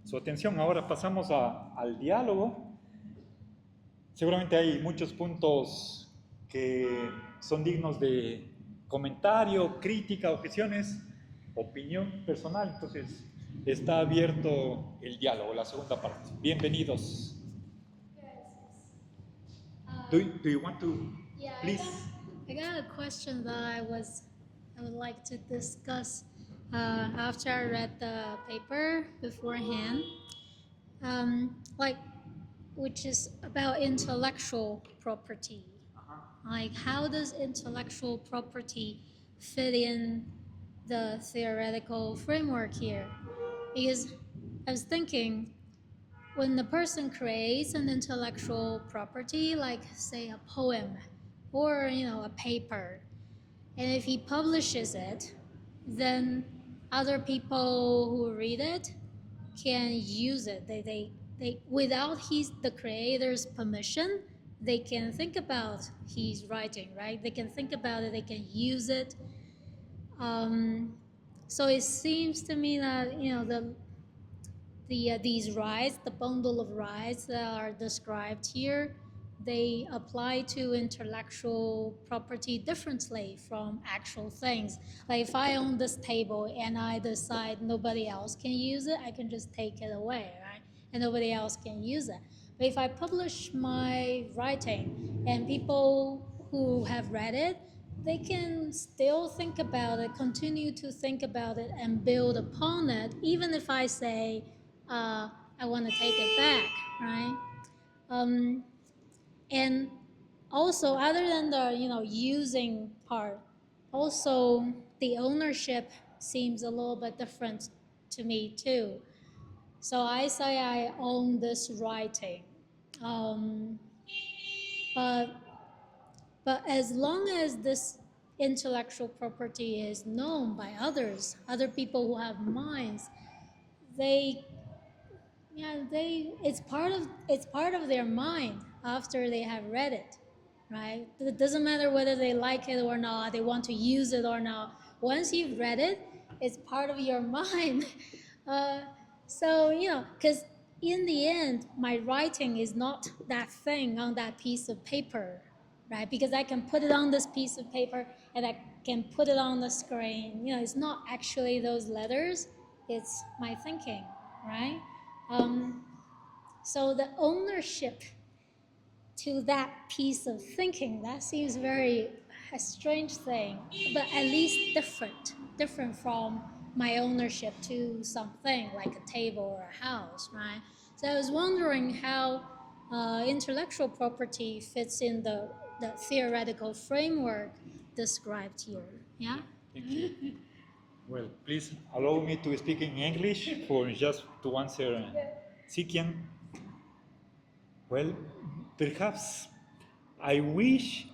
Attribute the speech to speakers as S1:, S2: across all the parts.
S1: su atención. Ahora pasamos al diálogo. Seguramente hay muchos puntos que son dignos de comentario, crítica, objeciones, opinión personal. Entonces, está abierto el diálogo, la segunda parte. Bienvenidos. Do you want to,
S2: Yeah,
S1: please?
S2: I got a question that I would like to discuss after I read the paper beforehand. Like, which is about intellectual property. Like, how does intellectual property fit in the theoretical framework here? Because I was thinking, when the person creates an intellectual property, like say a poem or a paper, and if he publishes it, then other people who read it can use it. They without the creator's permission, they can think about his writing, right? They can think about it, they can use it. So it seems to me that these rights, the bundle of rights that are described here, they apply to intellectual property differently from actual things. Like if I own this table and I decide nobody else can use it, I can just take it away, right? And nobody else can use it. But if I publish my writing and people who have read it, they can still think about it, continue to think about it, and build upon it, even if I say, I want to take it back, right? Um, and also, other than the using part, also the ownership seems a little bit different to me too. So I say I own this writing, um, but as long as this intellectual property is known by others, other people who have minds, they it's part of their mind after they have read it, right? It doesn't matter whether they like it or not, they want to use it or not. Once you've read it, it's part of your mind. uh, so because in the end, my writing is not that thing on that piece of paper, right? Because I can put it on this piece of paper and I can put it on the screen. It's not actually those letters, it's my thinking, right? Um, so the ownership to that piece of thinking, that seems very a strange thing, but at least different from my ownership to something like a table or a house, right? So I was wondering how intellectual property fits in the theoretical framework described here. Yeah?
S1: Thank you. Well, please allow me to speak in English for just to answer Sikian. Well, perhaps I wish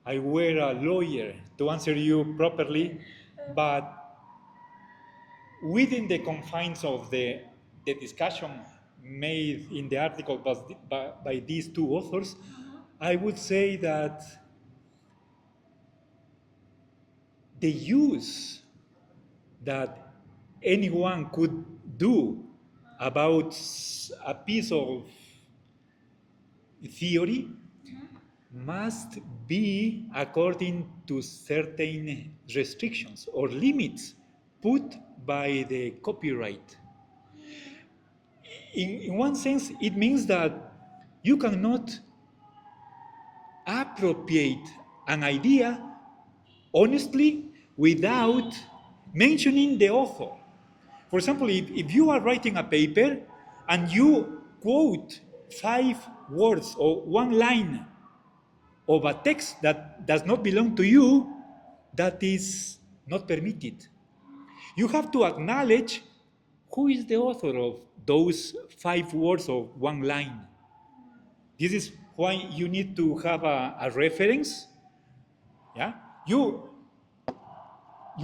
S1: I were a lawyer to answer you properly, but within the confines of the discussion made in the article by these two authors, I would say that the use that anyone could do about a piece of theory must be according to certain restrictions or limits put by the copyright. In one sense, it means that you cannot appropriate an idea honestly without mentioning the author. For example, if you are writing a paper and you quote 5 words or one line of a text that does not belong to you, that is not permitted. You have to acknowledge who is the author of those 5 words of one line. This is why you need to have a reference. Yeah, you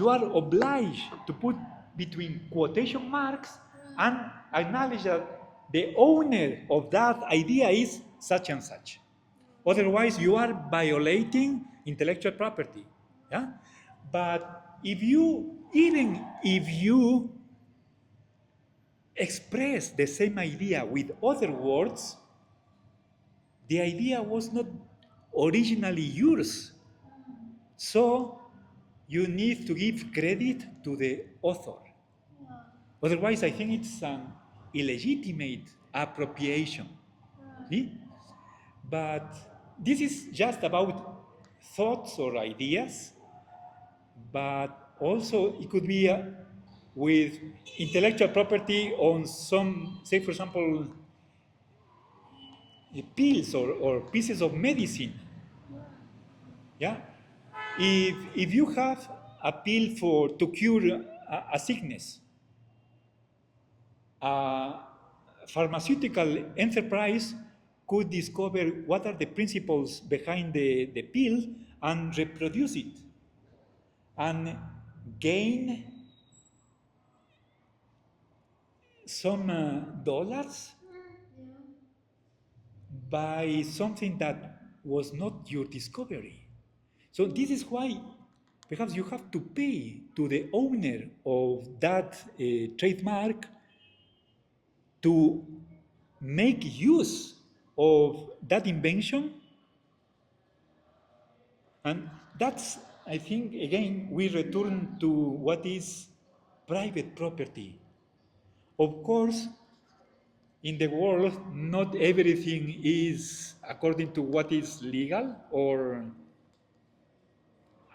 S1: are obliged to put between quotation marks and acknowledge that the owner of that idea is such and such. Otherwise, you are violating intellectual property. Yeah? But even if you express the same idea with other words, the idea was not originally yours. So you need to give credit to the author. Otherwise, I think it's an illegitimate appropriation. See? But this is just about thoughts or ideas, but also it could be with intellectual property on some, say, for example, pills or pieces of medicine. Yeah? If you have a pill to cure a sickness, a pharmaceutical enterprise could discover what are the principles behind the pill and reproduce it and gain some dollars by something that was not your discovery. So this is why perhaps you have to pay to the owner of that trademark to make use of that invention. And that's, I think, again, we return to what is private property. Of course, in the world, not everything is according to what is legal or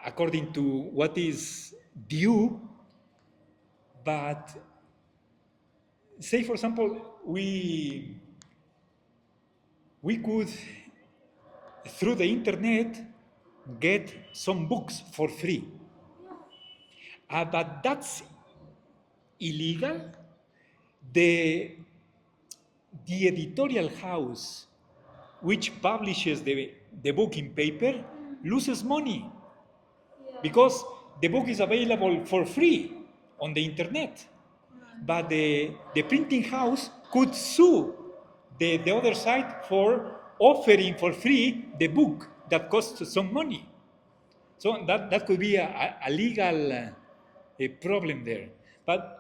S1: according to what is due, but say, for example, we could, through the internet, get some books for free. But that's illegal. The editorial house which publishes the book in paper loses money because the book is available for free on the internet. But the printing house could sue the other side for offering for free the book that costs some money. So that could be a legal a problem there. But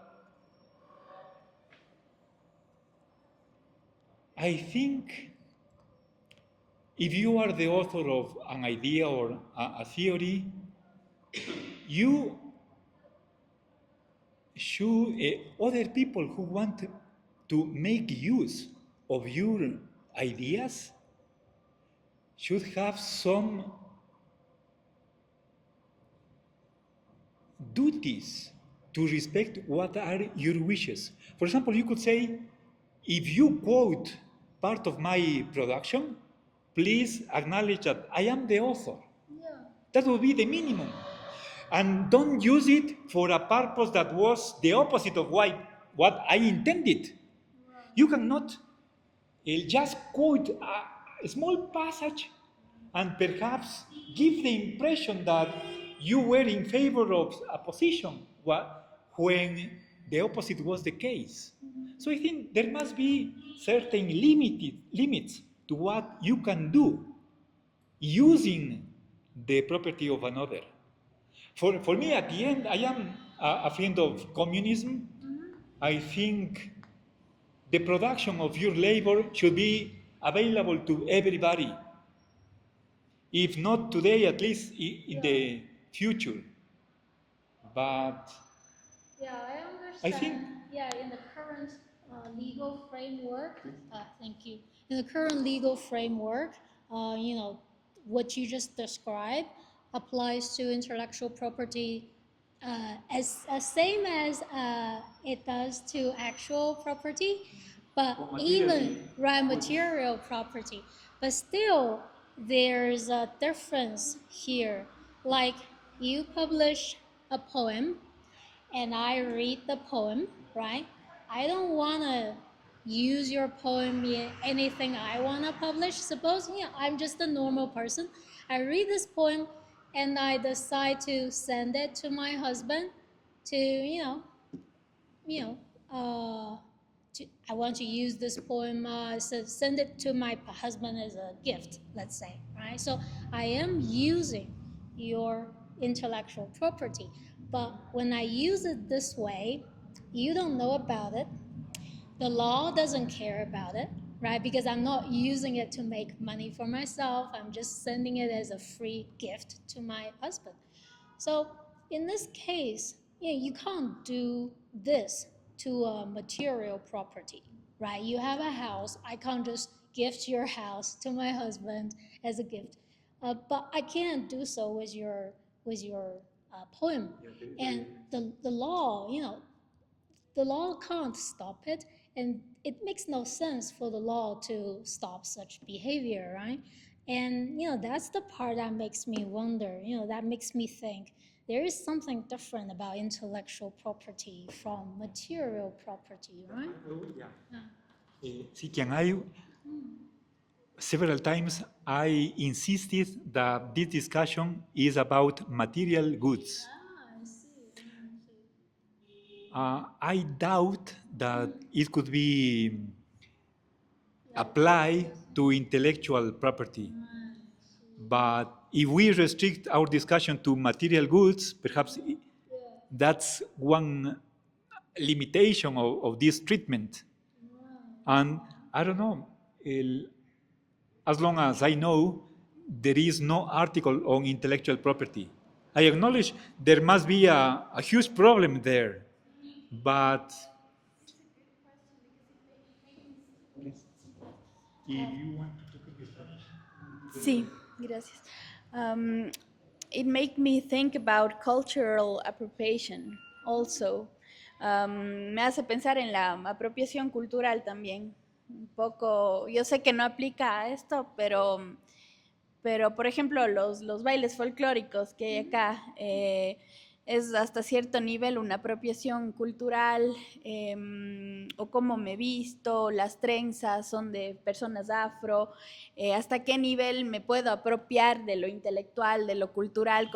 S1: I think if you are the author of an idea or a theory, you should, other people who want to make use of your ideas should have some duties to respect what are your wishes. For example, you could say, if you quote part of my production, please acknowledge that I am the author. That would be the minimum. And don't use it for a purpose that was the opposite of what I intended. You cannot just quote a small passage and perhaps give the impression that you were in favor of a position when the opposite was the case. So I think there must be certain limits to what you can do using the property of another. For me, at the end, I am a friend of communism. I think the production of your labor should be available to everybody. If not today, at least in the future. But
S2: I understand.
S1: I think
S2: In the current legal framework, thank you. In the current legal framework, what you just described applies to intellectual property as same as it does to actual property, but even material property. But still, there's a difference here. Like you publish a poem and I read the poem, right? I don't want to use your poem in anything I want to publish. Suppose I'm just a normal person. I read this poem and I decide to send it to my husband to, I want to use this poem, so send it to my husband as a gift, let's say, right? So I am using your intellectual property. But when I use it this way, you don't know about it. the law doesn't care about it, right? Because I'm not using it to make money for myself. I'm just sending it as a free gift to my husband. So in this case, you can't do this to a material property, right? You have a house. I can't just gift your house to my husband as a gift, but I can't do so with your poem. And the law, the law can't stop it, and it makes no sense for the law to stop such behavior, right? And that's the part that makes me wonder, that makes me think there is something different about intellectual property from material property, right?
S1: Sí, several times I insisted that this discussion is about material goods.
S2: I see.
S1: I doubt that it could be applied to intellectual property. But if we restrict our discussion to material goods, perhaps that's one limitation of this treatment. And I don't know, as long as I know, there is no article on intellectual property. I acknowledge there must be a huge problem there, but if you want to talk about Spanish.
S3: Sí, gracias. It made me think about cultural appropriation also. Me hace pensar en la apropiación cultural también. Un poco, yo sé que no aplica a esto, pero por ejemplo, los bailes folclóricos que hay acá, es hasta cierto nivel una apropiación cultural, o cómo me visto, las trenzas son de personas afro, hasta qué nivel me puedo apropiar de lo intelectual, de lo cultural,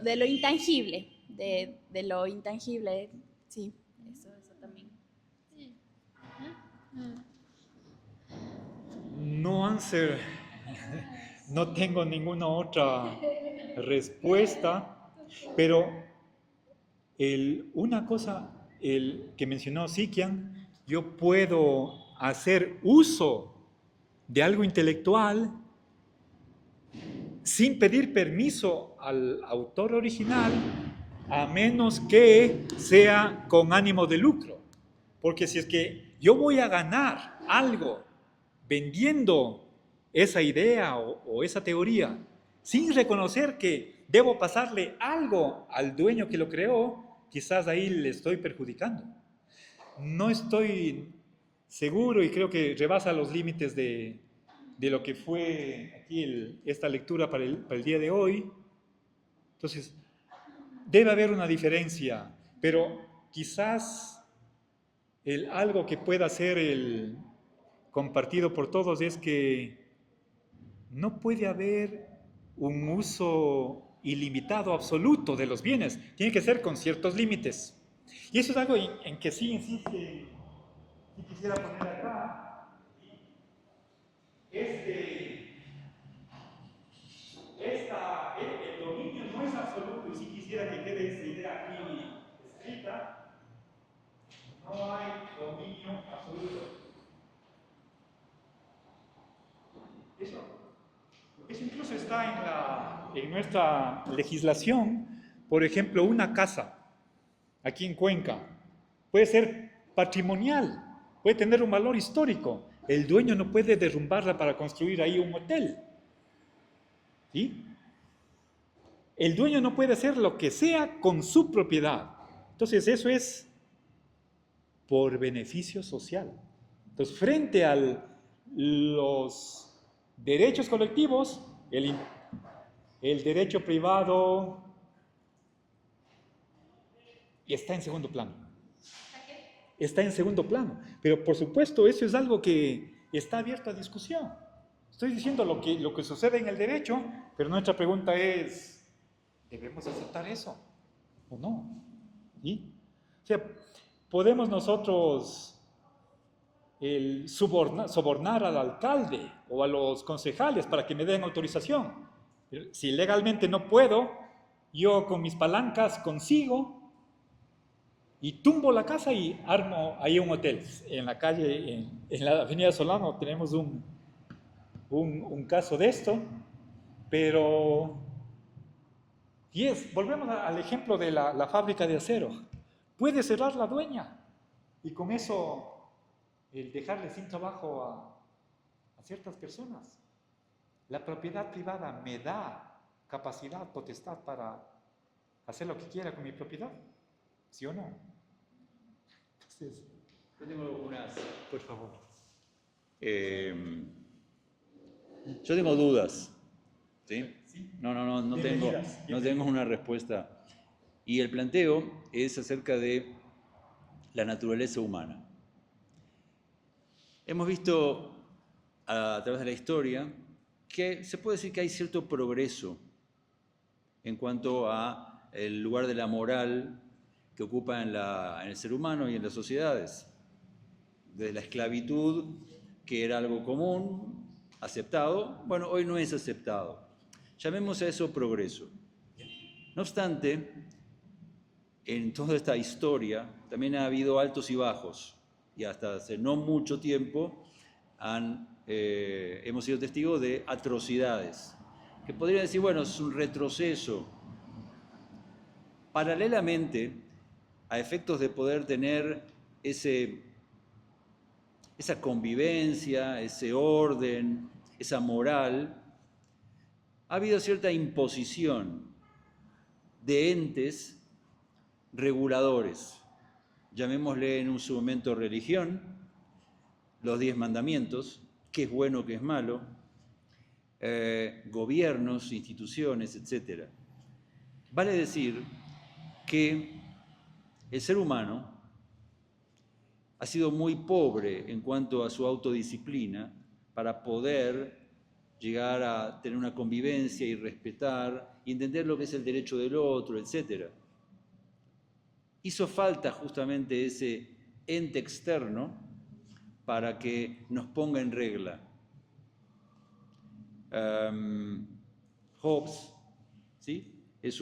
S3: de lo intangible, de lo intangible, sí, eso también.
S1: No answer. No tengo ninguna otra respuesta, pero una cosa que mencionó Sikian, yo puedo hacer uso de algo intelectual sin pedir permiso al autor original, a menos que sea con ánimo de lucro. Porque si es que yo voy a ganar algo vendiendo esa idea o esa teoría, sin reconocer que debo pasarle algo al dueño que lo creó, quizás ahí le estoy perjudicando. No estoy seguro y creo que rebasa los límites de lo que fue aquí esta lectura para el día de hoy. Entonces, debe haber una diferencia, pero quizás algo que pueda ser compartido por todos es que no puede haber un uso ilimitado absoluto de los bienes, tiene que ser con ciertos límites. Y eso es algo en que sí insiste, si quisiera poner acá, el dominio no es absoluto, y si quisiera que quede esa idea aquí escrita, no hay dominio absoluto. Eso incluso está en nuestra legislación. Por ejemplo, una casa aquí en Cuenca puede ser patrimonial, puede tener un valor histórico. El dueño no puede derrumbarla para construir ahí un hotel. ¿Sí? El dueño no puede hacer lo que sea con su propiedad. Entonces, eso es por beneficio social. Entonces, frente a los derechos colectivos, el derecho privado está en segundo plano. Está en segundo plano. Pero por supuesto, eso es algo que está abierto a discusión. Estoy diciendo lo que sucede en el derecho, pero nuestra pregunta es, ¿debemos aceptar eso o no? ¿Sí? O sea, ¿podemos nosotros sobornar al alcalde o a los concejales para que me den autorización? Si legalmente no puedo, yo con mis palancas consigo y tumbo la casa y armo ahí un hotel. En la calle, en la Avenida Solano, tenemos un caso de esto, pero volvemos al ejemplo de la fábrica de acero. Puede cerrar la dueña y con eso el dejarle sin trabajo a ciertas personas. La propiedad privada me da capacidad, potestad para hacer lo que quiera con mi propiedad, ¿sí o no? Entonces,
S4: Yo tengo unas...
S1: por favor.
S4: Yo tengo dudas, ¿sí? No tengo,
S1: Bienvenidas,
S4: no tengo una respuesta. Y el planteo es acerca de la naturaleza humana. Hemos visto a través de la historia que se puede decir que hay cierto progreso en cuanto a el lugar de la moral que ocupa en el ser humano y en las sociedades. Desde la esclavitud, que era algo común, aceptado, bueno, hoy no es aceptado. Llamemos a eso progreso. No obstante, en toda esta historia también ha habido altos y bajos, y hasta hace no mucho tiempo hemos sido testigos de atrocidades, que podrían decir, bueno, es un retroceso. Paralelamente, a efectos de poder tener esa convivencia, ese orden, esa moral, ha habido cierta imposición de entes reguladores, llamémosle en su momento religión, los 10 mandamientos, qué es bueno, qué es malo, gobiernos, instituciones, etc. Vale decir que el ser humano ha sido muy pobre en cuanto a su autodisciplina para poder llegar a tener una convivencia y respetar y entender lo que es el derecho del otro, etc. Hizo falta justamente ese ente externo para que nos ponga en regla. Hobbes, ¿sí? Es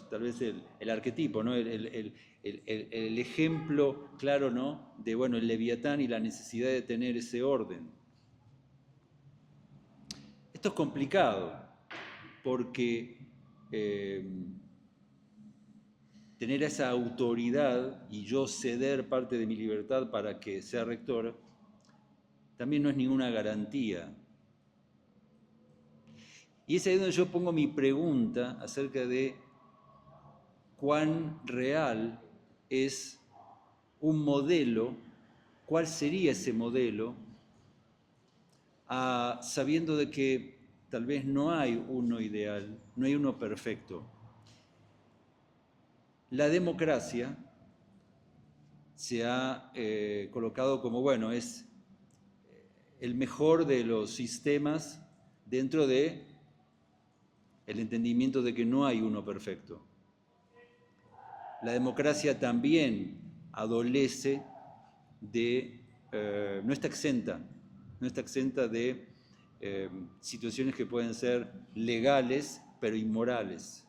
S4: tal vez el arquetipo, ¿no? El ejemplo claro, ¿no? De, el Leviatán y la necesidad de tener ese orden. Esto es complicado porque tener esa autoridad y yo ceder parte de mi libertad para que sea rector también no es ninguna garantía. Y es ahí donde yo pongo mi pregunta acerca de cuán real es un modelo, cuál sería ese modelo, sabiendo de que tal vez no hay uno ideal, no hay uno perfecto. La democracia se ha colocado como, es el mejor de los sistemas dentro de el entendimiento de que no hay uno perfecto. La democracia también adolece de, no está exenta de situaciones que pueden ser legales pero inmorales.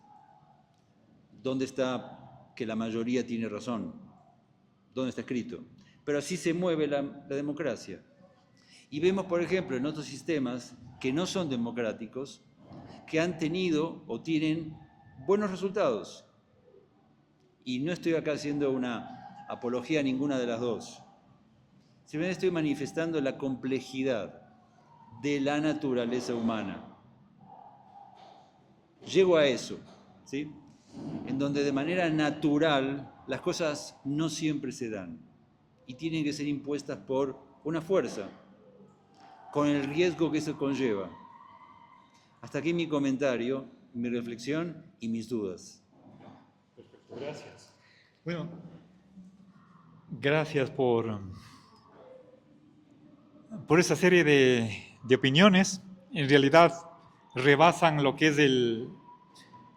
S4: ¿Dónde está que la mayoría tiene razón? ¿Dónde está escrito? Pero así se mueve la democracia. Y vemos, por ejemplo, en otros sistemas que no son democráticos, que han tenido o tienen buenos resultados. Y no estoy acá haciendo una apología a ninguna de las dos. Simplemente estoy manifestando la complejidad de la naturaleza humana. Llego a eso, ¿sí? En donde de manera natural las cosas no siempre se dan y tienen que ser impuestas por una fuerza, con el riesgo que eso conlleva. Hasta aquí mi comentario, mi reflexión y mis dudas.
S1: Perfecto, gracias. Bueno, gracias por esa serie de opiniones. En realidad rebasan lo que es el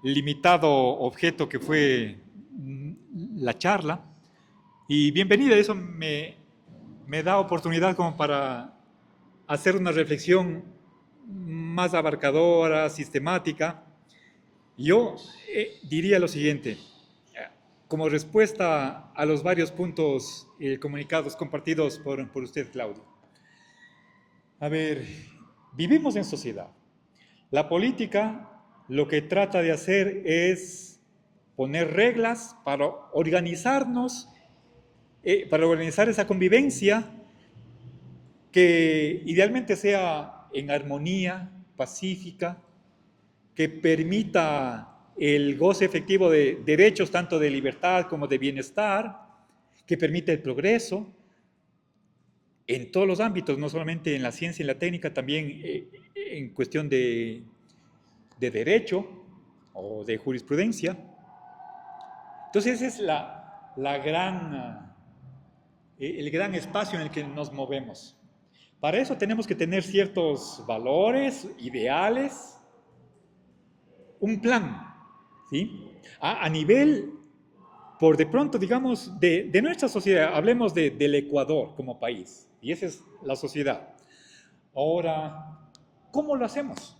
S1: limitado objeto que fue la charla. Y bienvenida, eso me da oportunidad como para hacer una reflexión más abarcadora, sistemática. Yo diría lo siguiente: como respuesta a los varios puntos comunicados, compartidos por usted, Claudio. A ver, vivimos en sociedad. La política lo que trata de hacer es poner reglas para organizarnos, para organizar esa convivencia que idealmente sea en armonía, pacífica, que permita el goce efectivo de derechos tanto de libertad como de bienestar, que permite el progreso en todos los ámbitos, no solamente en la ciencia y la técnica, también en cuestión de derecho o de jurisprudencia. Entonces ese es el gran espacio en el que nos movemos. Para eso tenemos que tener ciertos valores, ideales, un plan, ¿sí? A nivel, por de pronto, digamos, de nuestra sociedad, hablemos del Ecuador como país, y esa es la sociedad. Ahora, ¿cómo lo hacemos?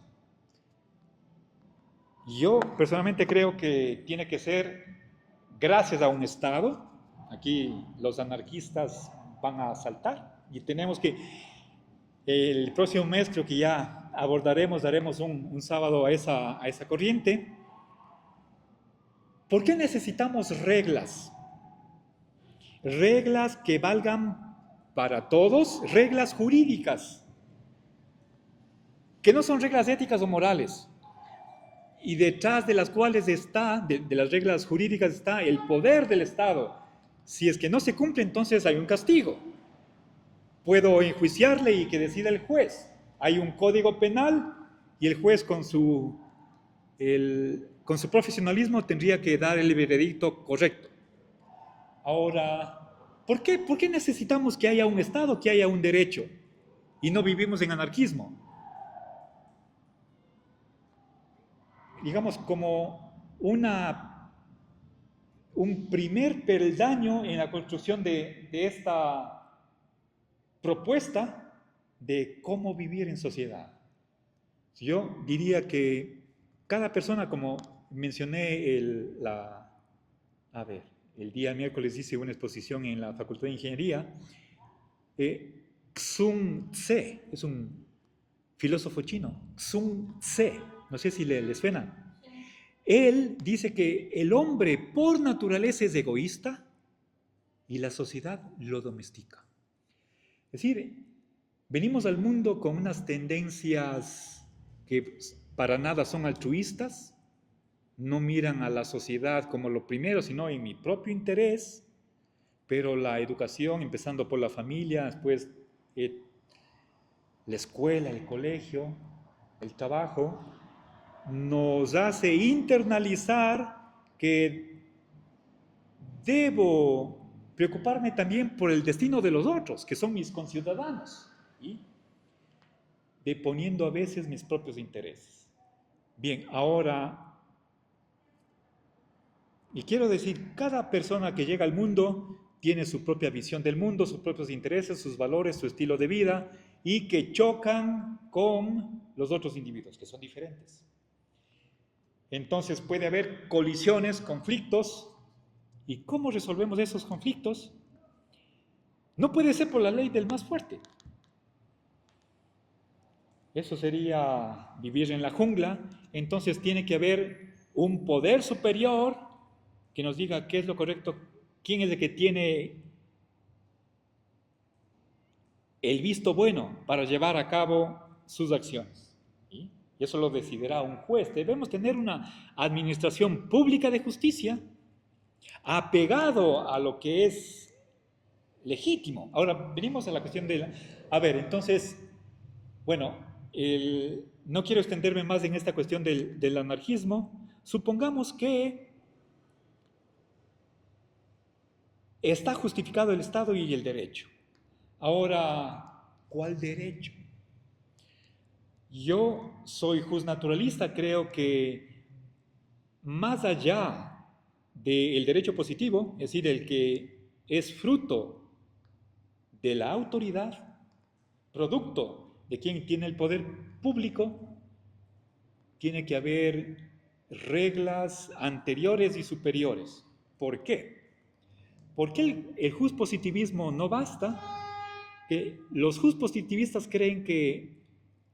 S1: Yo personalmente creo que tiene que ser gracias a un Estado. Aquí los anarquistas van a saltar y tenemos que, el próximo mes creo que ya daremos un sábado a esa corriente. ¿Por qué necesitamos reglas? Reglas que valgan para todos, reglas jurídicas, que no son reglas éticas o morales, y detrás de las cuales está, de las reglas jurídicas está el poder del Estado. Si es que no se cumple, entonces hay un castigo. Puedo enjuiciarle y que decida el juez. Hay un código penal y el juez con su profesionalismo tendría que dar el veredicto correcto. Ahora, ¿por qué necesitamos que haya un Estado, que haya un derecho? Y no vivimos en anarquismo. Digamos, como un primer peldaño en la construcción de esta propuesta de cómo vivir en sociedad. Yo diría que cada persona, como mencioné el día miércoles hice una exposición en la Facultad de Ingeniería, Sun Tse, es un filósofo chino, Sun Tse, no sé si le suena. Él dice que el hombre por naturaleza es egoísta y la sociedad lo domestica. Es decir, venimos al mundo con unas tendencias que para nada son altruistas, no miran a la sociedad como lo primero, sino en mi propio interés, pero la educación, empezando por la familia, después la escuela, el colegio, el trabajo, nos hace internalizar que debo preocuparme también por el destino de los otros, que son mis conciudadanos, ¿sí? Deponiendo a veces mis propios intereses. Bien, ahora, y quiero decir, cada persona que llega al mundo tiene su propia visión del mundo, sus propios intereses, sus valores, su estilo de vida, y que chocan con los otros individuos, que son diferentes. Entonces puede haber colisiones, conflictos. ¿Y cómo resolvemos esos conflictos? No puede ser por la ley del más fuerte. Eso sería vivir en la jungla. Entonces tiene que haber un poder superior que nos diga qué es lo correcto, quién es el que tiene el visto bueno para llevar a cabo sus acciones. ¿Sí? Y eso lo decidirá un juez. Debemos tener una administración pública de justicia apegado a lo que es legítimo. Ahora, venimos a la cuestión entonces, bueno, no quiero extenderme más en esta cuestión del anarquismo. Supongamos que está justificado el Estado y el derecho. Ahora, ¿cuál derecho? Yo soy justnaturalista, creo que más allá del derecho positivo, es decir, el que es fruto de la autoridad, producto de quien tiene el poder público, tiene que haber reglas anteriores y superiores. ¿Por qué? ¿Por qué el positivismo no basta? Que los positivistas creen que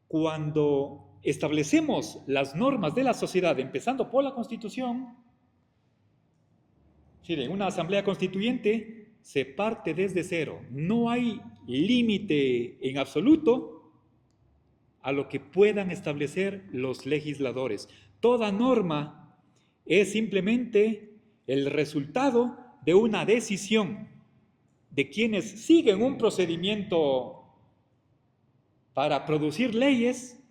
S1: cuando establecemos las normas de la sociedad, empezando por la Constitución, en una asamblea constituyente se parte desde cero. No hay límite en absoluto a lo que puedan establecer los legisladores. Toda norma es simplemente el resultado de una decisión de quienes siguen un procedimiento para producir leyes,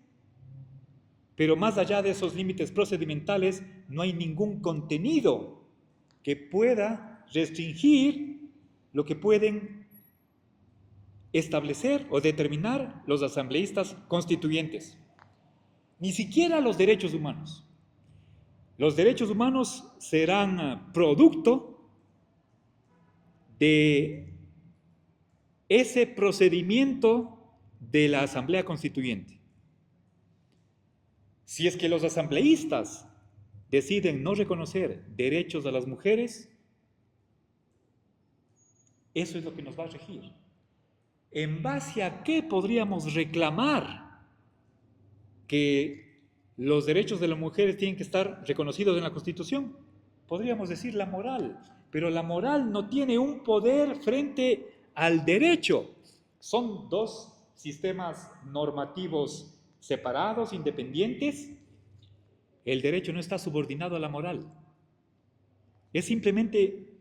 S1: pero más allá de esos límites procedimentales no hay ningún contenido que pueda restringir lo que pueden establecer o determinar los asambleístas constituyentes. Ni siquiera los derechos humanos. Los derechos humanos serán producto de ese procedimiento de la Asamblea Constituyente. Si es que los asambleístas deciden no reconocer derechos a las mujeres, eso es lo que nos va a regir. ¿En base a qué podríamos reclamar que los derechos de las mujeres tienen que estar reconocidos en la Constitución? Podríamos decir la moral, pero la moral no tiene un poder frente al derecho. Son dos sistemas normativos separados, independientes. El derecho no está subordinado a la moral. Es simplemente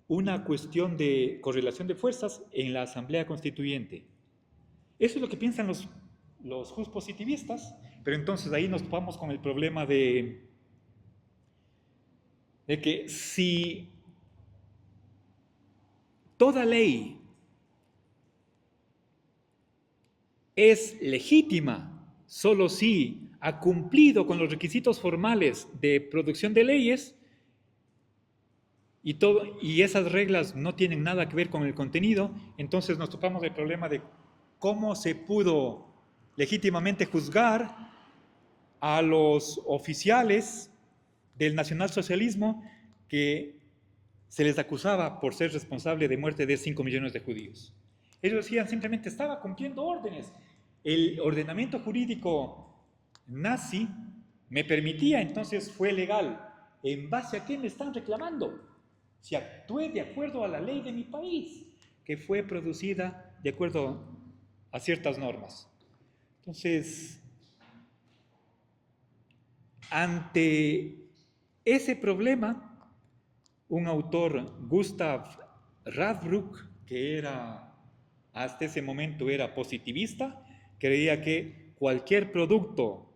S1: una cuestión de correlación de fuerzas en la Asamblea Constituyente. Eso es lo que piensan los positivistas, pero entonces ahí nos topamos con el problema de que si toda ley es legítima solo si ha cumplido con los requisitos formales de producción de leyes y esas reglas no tienen nada que ver con el contenido, entonces nos topamos el problema de cómo se pudo legítimamente juzgar a los oficiales del nacionalsocialismo que se les acusaba por ser responsable de muerte de 5 millones de judíos. Ellos decían simplemente estaba cumpliendo órdenes. El ordenamiento jurídico nazi me permitía, entonces fue legal. ¿En base a qué me están reclamando? Si actué de acuerdo a la ley de mi país, que fue producida de acuerdo a ciertas normas. Entonces, ante ese problema, un autor, Gustav Radbruch, que hasta ese momento era positivista, creía que cualquier producto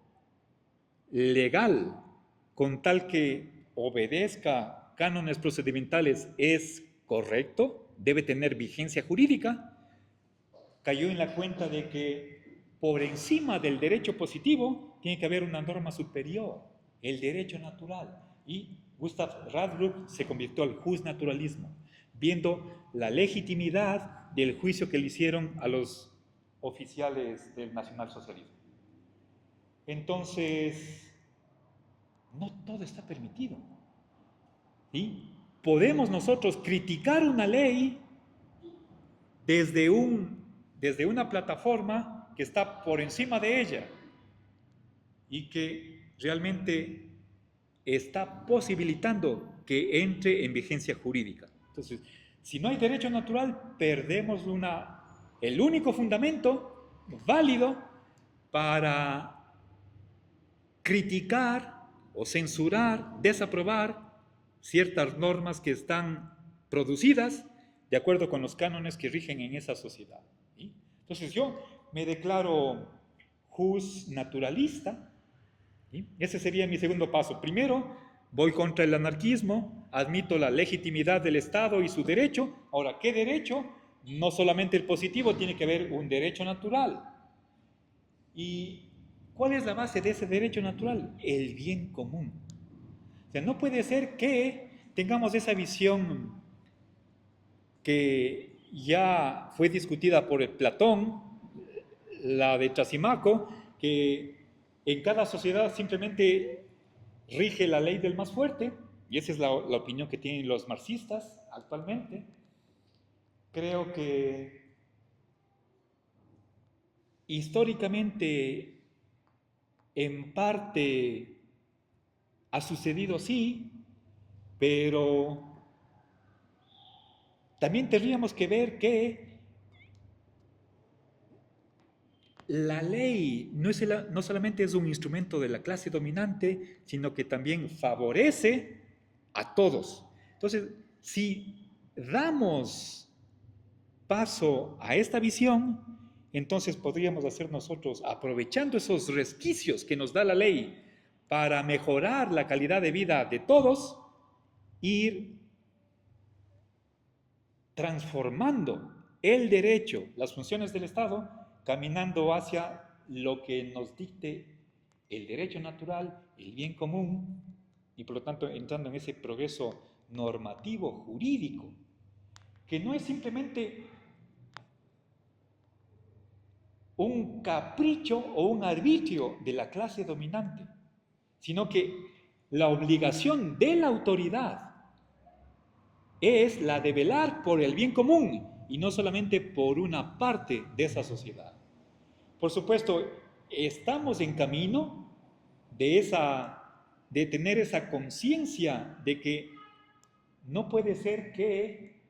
S1: legal, con tal que obedezca cánones procedimentales, es correcto, debe tener vigencia jurídica, cayó en la cuenta de que por encima del derecho positivo tiene que haber una norma superior, el derecho natural. Y Gustav Radbruch se convirtió al justnaturalismo, viendo la legitimidad del juicio que le hicieron a los oficiales del nacionalsocialismo. Entonces, no todo está permitido. ¿Sí? Podemos nosotros criticar una ley desde una plataforma que está por encima de ella y que realmente está posibilitando que entre en vigencia jurídica. Entonces, si no hay derecho natural, perdemos el único fundamento válido para criticar o censurar, desaprobar ciertas normas que están producidas de acuerdo con los cánones que rigen en esa sociedad. ¿Sí? Entonces yo me declaro justnaturalista. ¿Sí? Ese sería mi segundo paso. Primero, voy contra el anarquismo, admito la legitimidad del Estado y su derecho. Ahora, ¿qué derecho? No solamente el positivo, tiene que haber un derecho natural. ¿Y cuál es la base de ese derecho natural? El bien común. O sea, no puede ser que tengamos esa visión que ya fue discutida por Platón, la de Trasimaco, que en cada sociedad simplemente rige la ley del más fuerte, y esa es la opinión que tienen los marxistas actualmente, creo que históricamente en parte ha sucedido sí, pero también tendríamos que ver que la ley no solamente es un instrumento de la clase dominante, sino que también favorece a todos. Entonces, si damos paso a esta visión, entonces podríamos hacer nosotros, aprovechando esos resquicios que nos da la ley para mejorar la calidad de vida de todos, ir transformando el derecho, las funciones del Estado, caminando hacia lo que nos dicte el derecho natural, el bien común, y por lo tanto entrando en ese progreso normativo jurídico, que no es simplemente un capricho o un arbitrio de la clase dominante, sino que la obligación de la autoridad es la de velar por el bien común y no solamente por una parte de esa sociedad. Por supuesto, estamos en camino de tener esa conciencia de que no puede ser que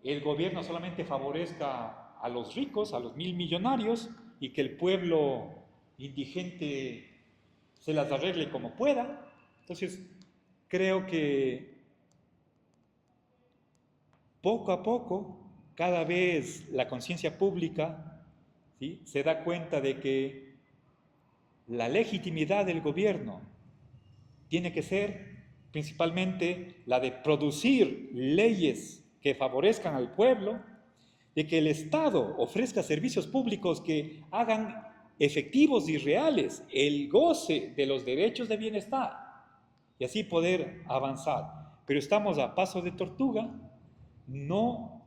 S1: el gobierno solamente favorezca a los ricos, a los 1.000 millonarios, y que el pueblo indigente se las arregle como pueda. Entonces, creo que poco a poco, cada vez la conciencia pública, ¿sí?, se da cuenta de que la legitimidad del gobierno tiene que ser principalmente la de producir leyes que favorezcan al pueblo, de que el Estado ofrezca servicios públicos que hagan efectivos y reales el goce de los derechos de bienestar y así poder avanzar. Pero estamos a paso de tortuga. No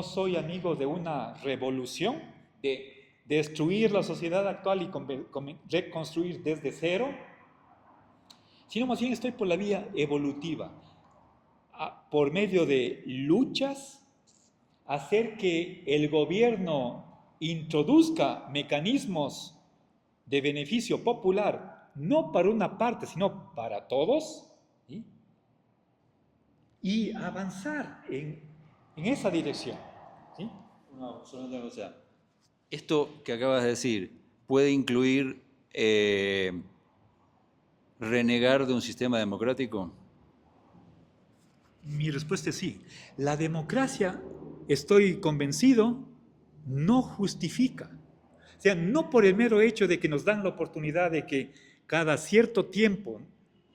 S1: soy amigo de una revolución, de destruir la sociedad actual y reconstruir desde cero, sino más bien estoy por la vía evolutiva, por medio de luchas, hacer que el gobierno introduzca mecanismos de beneficio popular, no para una parte, sino para todos, ¿sí?, y avanzar en esa dirección, ¿sí?
S4: Solamente una cosa. Esto que acabas de decir puede incluir renegar de un sistema democrático.
S1: Mi respuesta es sí. La democracia, estoy convencido, no justifica. O sea, no por el mero hecho de que nos dan la oportunidad de que cada cierto tiempo,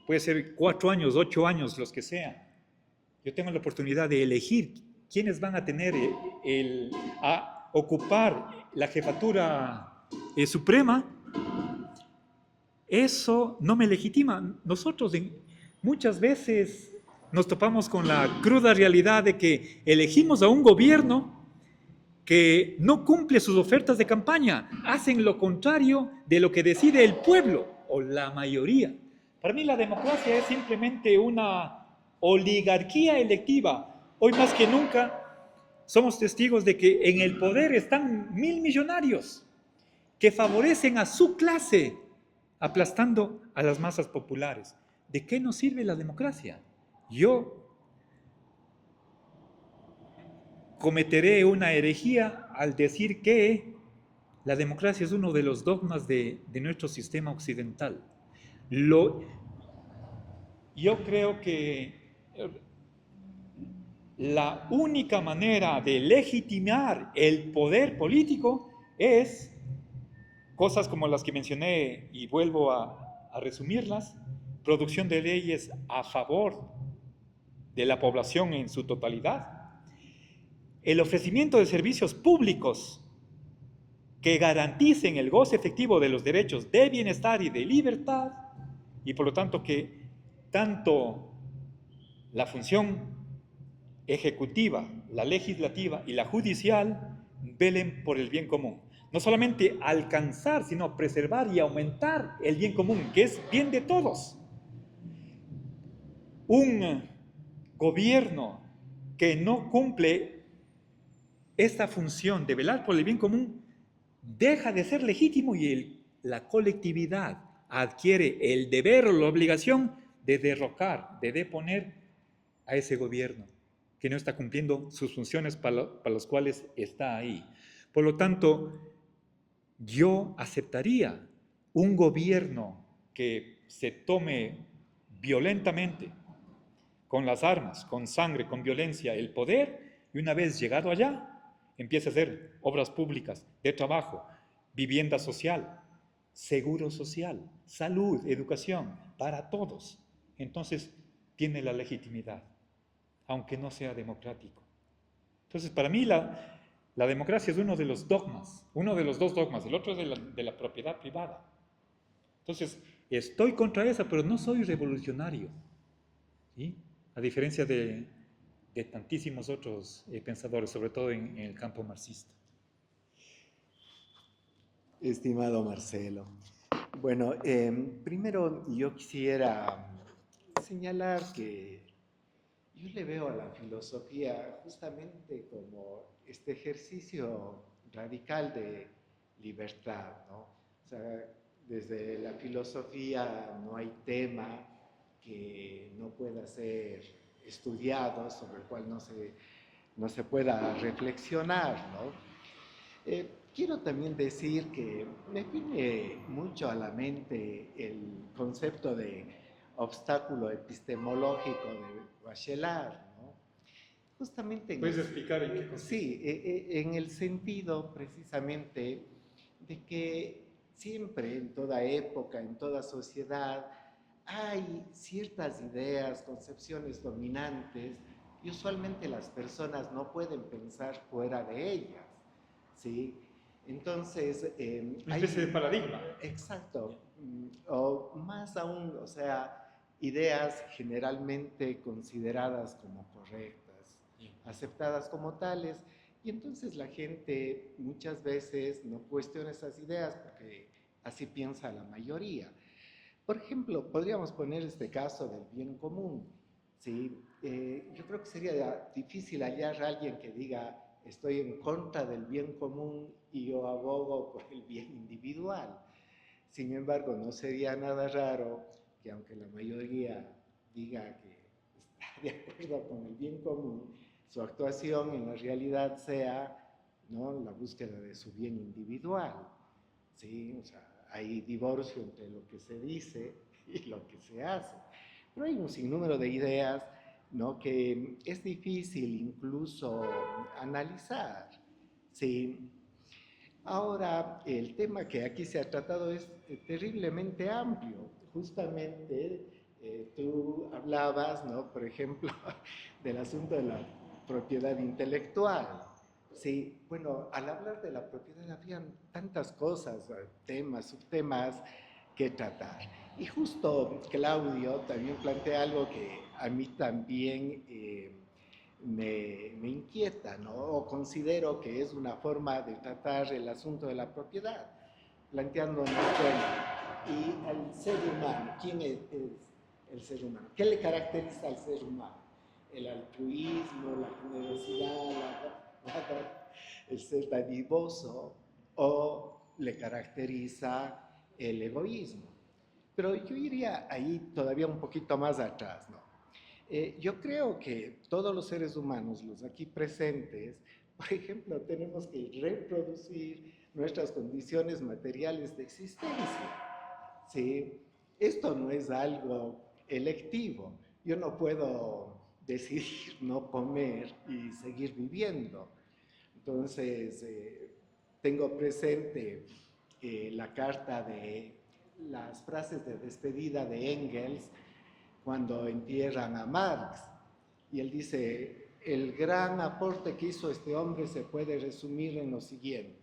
S1: puede ser 4 años, 8 años, los que sean, yo tengo la oportunidad de elegir quiénes van a tener a ocupar la jefatura suprema. Eso no me legitima. Nosotros muchas veces nos topamos con la cruda realidad de que elegimos a un gobierno que no cumple sus ofertas de campaña, hacen lo contrario de lo que decide el pueblo o la mayoría. Para mí la democracia es simplemente una oligarquía electiva. Hoy más que nunca somos testigos de que en el poder están 1.000 millonarios que favorecen a su clase, aplastando a las masas populares. ¿De qué nos sirve la democracia? Yo cometeré una herejía al decir que la democracia es uno de los dogmas de nuestro sistema occidental. Yo creo que la única manera de legitimar el poder político es cosas como las que mencioné y vuelvo a resumirlas: producción de leyes a favor de la población en su totalidad, el ofrecimiento de servicios públicos que garanticen el goce efectivo de los derechos de bienestar y de libertad, y por lo tanto que tanto la función ejecutiva, la legislativa y la judicial velen por el bien común. No solamente alcanzar, sino preservar y aumentar el bien común, que es bien de todos. un gobierno que no cumple esta función de velar por el bien común deja de ser legítimo y la colectividad adquiere el deber o la obligación de derrocar, de deponer a ese gobierno que no está cumpliendo sus funciones para las cuales está ahí. Por lo tanto, yo aceptaría un gobierno que se tome violentamente, con las armas, con sangre, con violencia, el poder, y una vez llegado allá, empieza a hacer obras públicas, de trabajo, vivienda social, seguro social, salud, educación, para todos. Entonces, tiene la legitimidad, aunque no sea democrático. Entonces, para mí la democracia es uno de los dogmas, uno de los dos dogmas, el otro es de la propiedad privada. Entonces, estoy contra esa, pero no soy revolucionario, ¿sí? A diferencia de tantísimos otros pensadores, sobre todo en el campo marxista.
S5: Estimado Marcelo, bueno, primero yo quisiera señalar que yo le veo a la filosofía justamente como este ejercicio radical de libertad, ¿no? O sea, desde la filosofía no hay tema que no pueda ser estudiado, sobre el cual no se pueda reflexionar, ¿no? Quiero también decir que me viene mucho a la mente el concepto de obstáculo epistemológico de Bachelard, ¿no? Justamente
S1: ¿Puedes explicar en qué consiste?
S5: sí, en el sentido precisamente de que siempre, en toda época, en toda sociedad, hay ciertas ideas, concepciones dominantes y usualmente las personas no pueden pensar fuera de ellas, ¿sí? Entonces,
S1: Una especie de paradigma.
S5: exacto, o más aún, o sea, ideas generalmente consideradas como correctas, aceptadas como tales, y entonces la gente muchas veces no cuestiona esas ideas porque así piensa la mayoría. Por ejemplo, podríamos poner este caso del bien común, ¿sí? Yo creo que sería difícil hallar a alguien que diga estoy en contra del bien común y yo abogo por el bien individual. Sin embargo, no sería nada raro que aunque la mayoría diga que está de acuerdo con el bien común, su actuación en la realidad sea, ¿no?, la búsqueda de su bien individual, ¿sí? O sea, hay divorcio entre lo que se dice y lo que se hace. Pero hay un sinnúmero de ideas, ¿no?, que es difícil incluso analizar, ¿sí? Ahora, el tema que aquí se ha tratado es terriblemente amplio. Justamente tú hablabas, ¿no?, por ejemplo, del asunto de la propiedad intelectual. Sí, bueno, al hablar de la propiedad habían tantas cosas, temas, subtemas que tratar. Y justo Claudio también plantea algo que a mí también me inquieta, ¿no? O considero que es una forma de tratar el asunto de la propiedad, planteándonos, bueno, y al ser humano, ¿quién es el ser humano? ¿Qué le caracteriza al ser humano? El altruismo, la generosidad, el ser dadivoso, o le caracteriza el egoísmo. Pero yo iría ahí todavía un poquito más atrás, ¿no? Yo creo que todos los seres humanos, los aquí presentes, por ejemplo, tenemos que reproducir nuestras condiciones materiales de existencia, ¿sí? Esto no es algo electivo. Yo no puedo decidir no comer y seguir viviendo. Entonces, tengo presente la carta de las frases de despedida de Engels cuando entierran a Marx. Y él dice, el gran aporte que hizo este hombre se puede resumir en lo siguiente.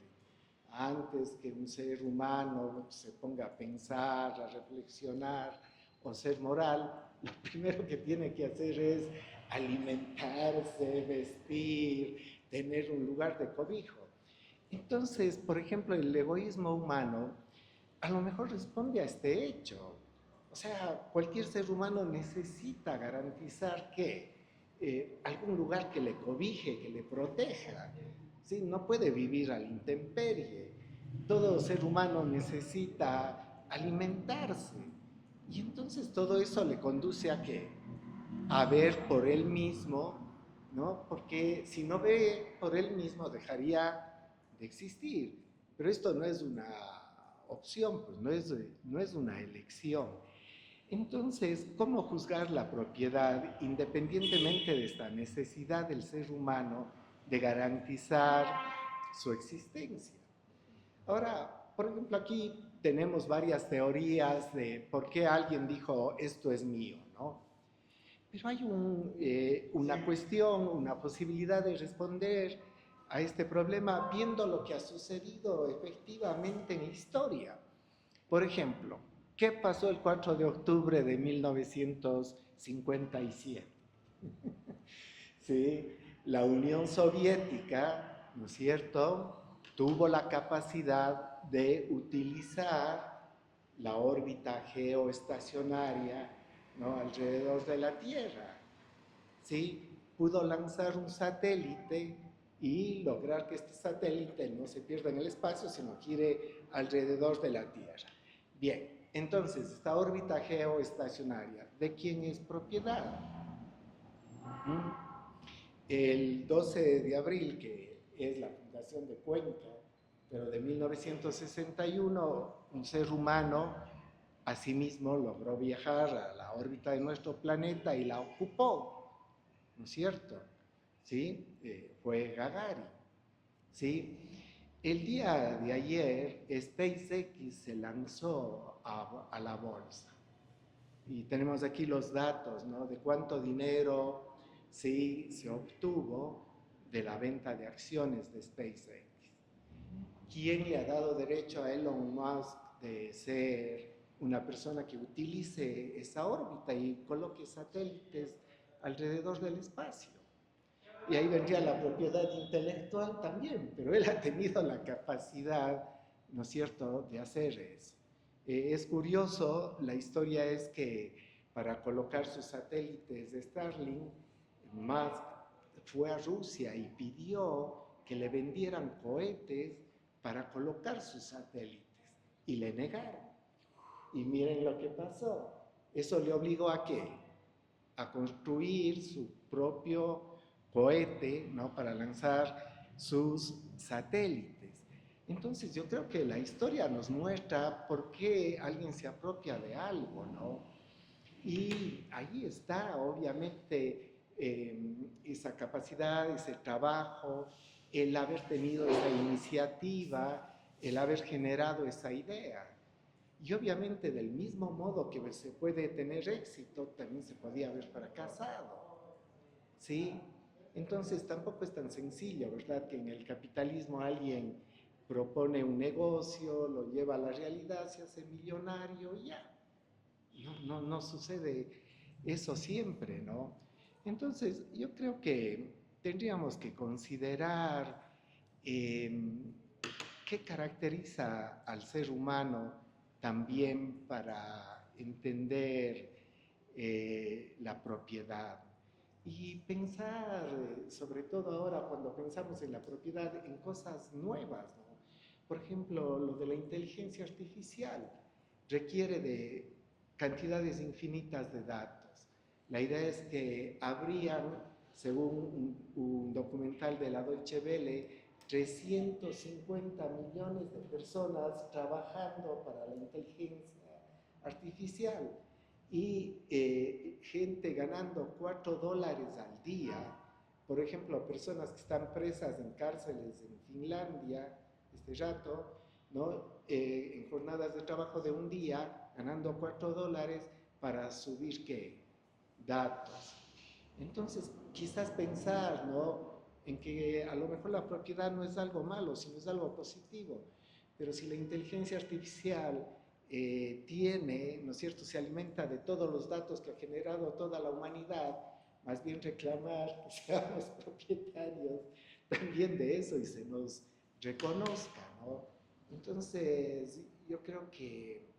S5: Antes que un ser humano se ponga a pensar, a reflexionar o ser moral, lo primero que tiene que hacer es alimentarse, vestir, tener un lugar de cobijo. Entonces, por ejemplo, el egoísmo humano a lo mejor responde a este hecho, O sea, cualquier ser humano necesita garantizar que algún lugar que le cobije, que le proteja. ¿Sí? No puede vivir a la intemperie. Todo ser humano necesita alimentarse. Y entonces todo eso le conduce a qué? A ver por él mismo, ¿no? Porque si no ve por él mismo dejaría de existir. Pero esto no es una opción, pues no es una elección. Entonces, ¿cómo juzgar la propiedad independientemente de esta necesidad del ser humano de garantizar su existencia? Ahora, por ejemplo, aquí tenemos varias teorías de por qué alguien dijo esto es mío, ¿no? Pero hay una cuestión, una posibilidad de responder a este problema viendo lo que ha sucedido efectivamente en la historia. Por ejemplo, ¿qué pasó el 4 de octubre de 1957? Sí, la Unión Soviética, ¿no es cierto?, tuvo la capacidad de utilizar la órbita geoestacionaria, ¿no?, alrededor de la Tierra. ¿Sí? Pudo lanzar un satélite y lograr que este satélite no se pierda en el espacio, sino gire alrededor de la Tierra. Bien, entonces, esta órbita geoestacionaria, ¿de quién es propiedad? El 12 de abril, que es la fundación de Cuenca, pero de 1961, un ser humano asimismo logró viajar a la órbita de nuestro planeta y la ocupó, ¿no es cierto? ¿Sí? Fue Gagarin, ¿sí? El día de ayer, SpaceX se lanzó a la bolsa. Y tenemos aquí los datos, ¿no?, de cuánto dinero sí se obtuvo de la venta de acciones de SpaceX. ¿Quién le ha dado derecho a Elon Musk de ser una persona que utilice esa órbita y coloque satélites alrededor del espacio? Y ahí vendría la propiedad intelectual también, pero él ha tenido la capacidad, ¿no es cierto?, de hacer eso. Es curioso, la historia es que para colocar sus satélites de Starlink, Musk fue a Rusia y pidió que le vendieran cohetes para colocar sus satélites y le negaron. Y miren lo que pasó. Eso le obligó a qué? A construir su propio cohete, ¿no?, para lanzar sus satélites. Entonces yo creo que la historia nos muestra por qué alguien se apropia de algo, ¿no? Y ahí está, obviamente, esa capacidad, ese trabajo, el haber tenido esa iniciativa, el haber generado esa idea. Y obviamente del mismo modo que se puede tener éxito, también se podía haber fracasado, ¿sí? Entonces tampoco es tan sencillo, ¿verdad?, que en el capitalismo alguien propone un negocio, lo lleva a la realidad, se hace millonario y ya. No sucede eso siempre, ¿no? Entonces yo creo que tendríamos que considerar qué caracteriza al ser humano también para entender la propiedad. Y pensar, sobre todo ahora cuando pensamos en la propiedad, en cosas nuevas, ¿no? Por ejemplo, lo de la inteligencia artificial requiere de cantidades infinitas de datos. La idea es que habrían, según un documental de la Deutsche Welle, 350 millones de personas trabajando para la inteligencia artificial y gente ganando $4 al día. Por ejemplo, personas que están presas en cárceles en Finlandia este rato, ¿no?, en jornadas de trabajo de un día, ganando $4 para subir, ¿qué?, datos. Entonces, quizás pensar, ¿no?, en que a lo mejor la propiedad no es algo malo, sino es algo positivo. Pero si la inteligencia artificial tiene, ¿no es cierto?, se alimenta de todos los datos que ha generado toda la humanidad, más bien reclamar que seamos propietarios también de eso y se nos reconozca, ¿no? Entonces, yo creo que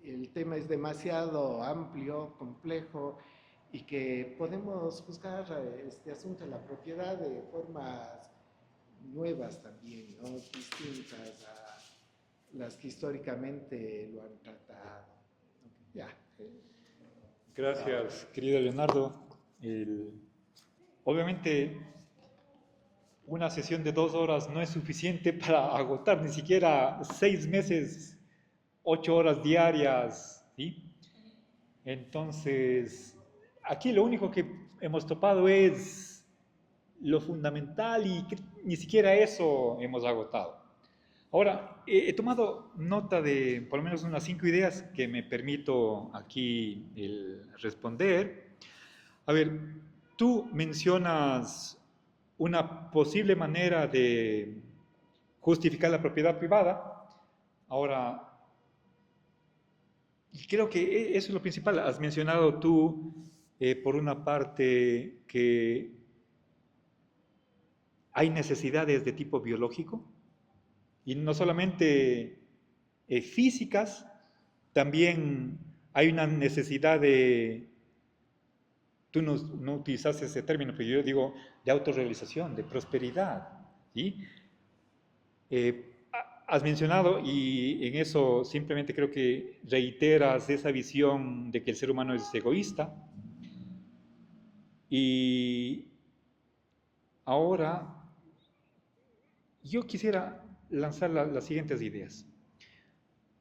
S5: el tema es demasiado amplio, complejo, y que podemos juzgar este asunto de la propiedad de formas nuevas también, ¿no? Distintas a las que históricamente lo han tratado. Ya.
S1: Gracias, querido Leonardo. Obviamente, una sesión de 2 horas no es suficiente para agotar ni siquiera 6 meses, 8 horas diarias, ¿sí? Entonces, aquí lo único que hemos topado es lo fundamental y ni siquiera eso hemos agotado. Ahora, he tomado nota de por lo menos unas 5 ideas que me permito aquí responder. A ver, tú mencionas una posible manera de justificar la propiedad privada. Ahora, creo que eso es lo principal. Has mencionado tú, por una parte, que hay necesidades de tipo biológico, y no solamente físicas, también hay una necesidad de, tú no utilizaste ese término, pero yo digo de autorrealización, de prosperidad, ¿sí? Has mencionado, y en eso simplemente creo que reiteras esa visión de que el ser humano es egoísta. Y ahora yo quisiera lanzar las siguientes ideas.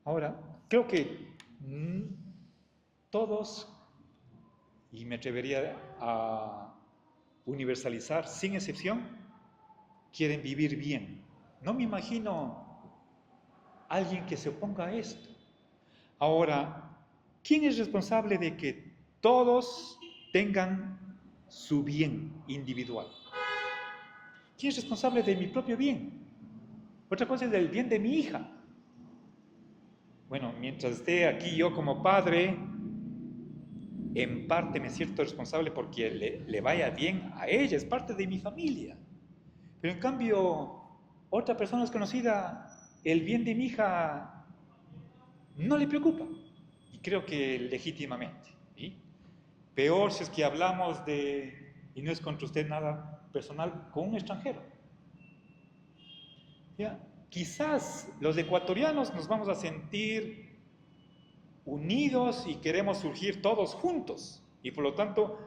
S1: Ahora, creo que todos, y me atrevería a universalizar sin excepción, quieren vivir bien. No me imagino alguien que se oponga a esto. Ahora, ¿quién es responsable de que todos tengan su bien individual? ¿Quién es responsable de mi propio bien? Otra cosa es del bien de mi hija. Bueno, mientras esté aquí yo como padre, en parte me siento responsable porque le vaya bien a ella, es parte de mi familia. Pero en cambio, otra persona desconocida, el bien de mi hija no le preocupa. Y creo que legítimamente. ¿Sí? Peor si es que hablamos de, y no es contra usted nada personal, con un extranjero. ¿Ya? Quizás los ecuatorianos nos vamos a sentir unidos y queremos surgir todos juntos. Y por lo tanto,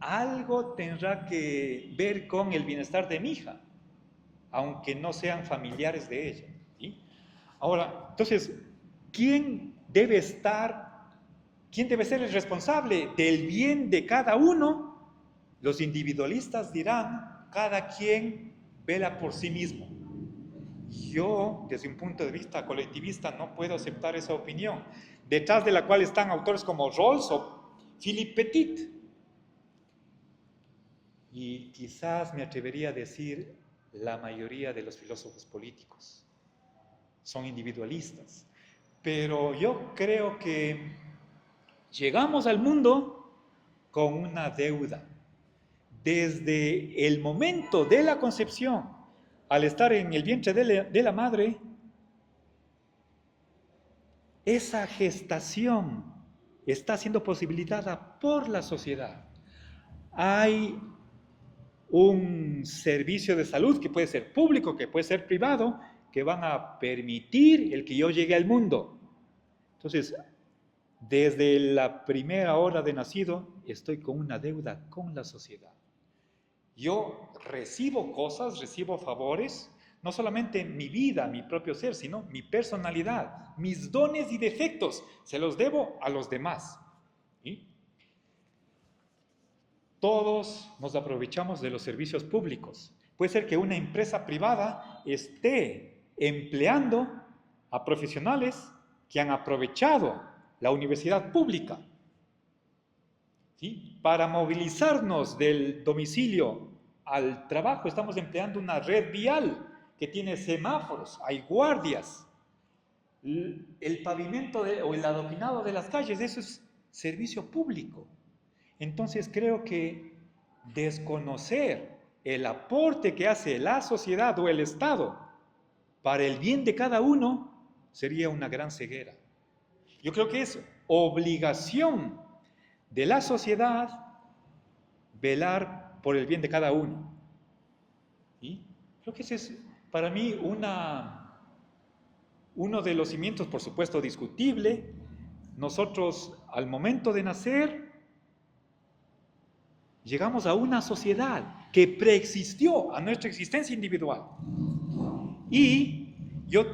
S1: algo tendrá que ver con el bienestar de mi hija, aunque no sean familiares de ella. ¿Sí? Ahora, entonces, ¿quién debe ser el responsable del bien de cada uno? Los individualistas dirán, cada quien vela por sí mismo. Yo, desde un punto de vista colectivista, no puedo aceptar esa opinión, detrás de la cual están autores como Rawls o Philippe Petit. Y quizás me atrevería a decir la mayoría de los filósofos políticos son individualistas. Pero yo creo que llegamos al mundo con una deuda. Desde el momento de la concepción, al estar en el vientre de la madre, esa gestación está siendo posibilitada por la sociedad. Hay un servicio de salud que puede ser público, que puede ser privado, que van a permitir el que yo llegue al mundo. Entonces, desde la primera hora de nacido, estoy con una deuda con la sociedad. Yo recibo cosas, recibo favores, no solamente mi vida, mi propio ser, sino mi personalidad, mis dones y defectos, se los debo a los demás. ¿Sí? Todos nos aprovechamos de los servicios públicos. Puede ser que una empresa privada esté empleando a profesionales que han aprovechado la universidad pública. ¿Sí? Para movilizarnos del domicilio al trabajo estamos empleando una red vial que tiene semáforos, hay guardias. El pavimento o el adoquinado de las calles, eso es servicio público. Entonces creo que desconocer el aporte que hace la sociedad o el Estado para el bien de cada uno sería una gran ceguera. Yo creo que es obligación de la sociedad velar por el bien de cada uno. ¿Sí? Creo que ese es para mí uno de los cimientos, por supuesto, discutible. Nosotros, al momento de nacer, llegamos a una sociedad que preexistió a nuestra existencia individual. Y yo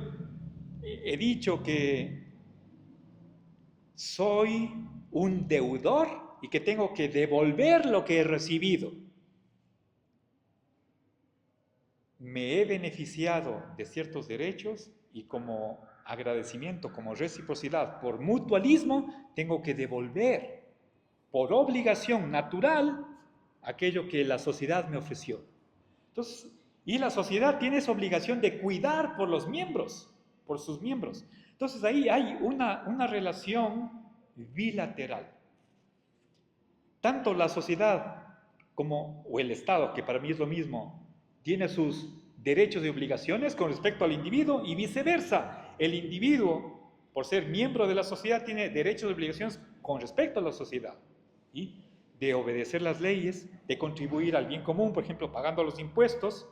S1: he dicho que soy un deudor y que tengo que devolver lo que he recibido. Me he beneficiado de ciertos derechos y como agradecimiento, como reciprocidad, por mutualismo, tengo que devolver por obligación natural aquello que la sociedad me ofreció. Entonces, y la sociedad tiene esa obligación de cuidar por los miembros, por sus miembros. Entonces ahí hay una relación bilateral. Tanto la sociedad como o el Estado, que para mí es lo mismo, tiene sus derechos y obligaciones con respecto al individuo y viceversa. El individuo, por ser miembro de la sociedad, tiene derechos y obligaciones con respecto a la sociedad. ¿Sí? De obedecer las leyes, de contribuir al bien común, por ejemplo, pagando los impuestos,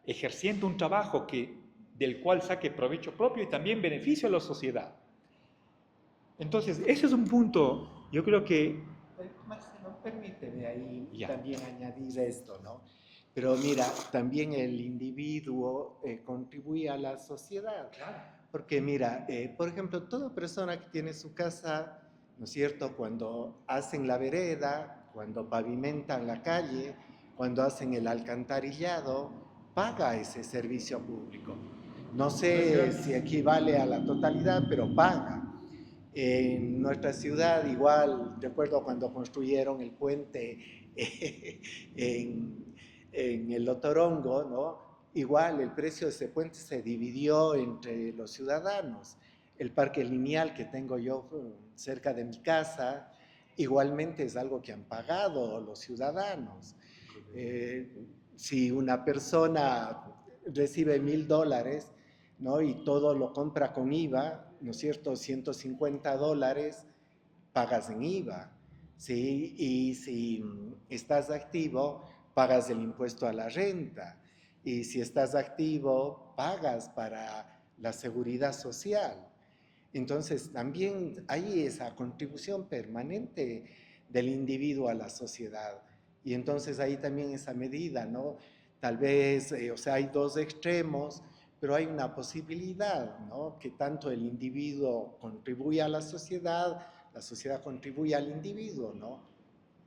S1: ejerciendo un trabajo del cual saque provecho propio y también beneficio a la sociedad. Entonces, ese es un punto, yo creo que...
S5: Marcelo, permíteme ahí
S1: Ya.
S5: también añadir esto, ¿no? Pero mira, también el individuo contribuye a la sociedad. Porque mira, por ejemplo, toda persona que tiene su casa, ¿no es cierto?, cuando hacen la vereda, cuando pavimentan la calle, cuando hacen el alcantarillado, paga ese servicio público. No sé si equivale a la totalidad, pero paga. En nuestra ciudad, igual, recuerdo cuando construyeron el puente en el Otorongo, ¿no? Igual el precio de ese puente se dividió entre los ciudadanos. El parque lineal que tengo yo cerca de mi casa, igualmente es algo que han pagado los ciudadanos. Si una persona recibe $1,000, ¿no?, y todo lo compra con IVA, ¿no es cierto?, $150 pagas en IVA, ¿sí? Y si estás activo, pagas el impuesto a la renta. Y si estás activo, pagas para la seguridad social. Entonces, también hay esa contribución permanente del individuo a la sociedad. Y entonces ahí también esa medida, ¿no? Tal vez, o sea, hay dos extremos, pero hay una posibilidad, ¿no?, que tanto el individuo contribuye a la sociedad contribuye al individuo, ¿no?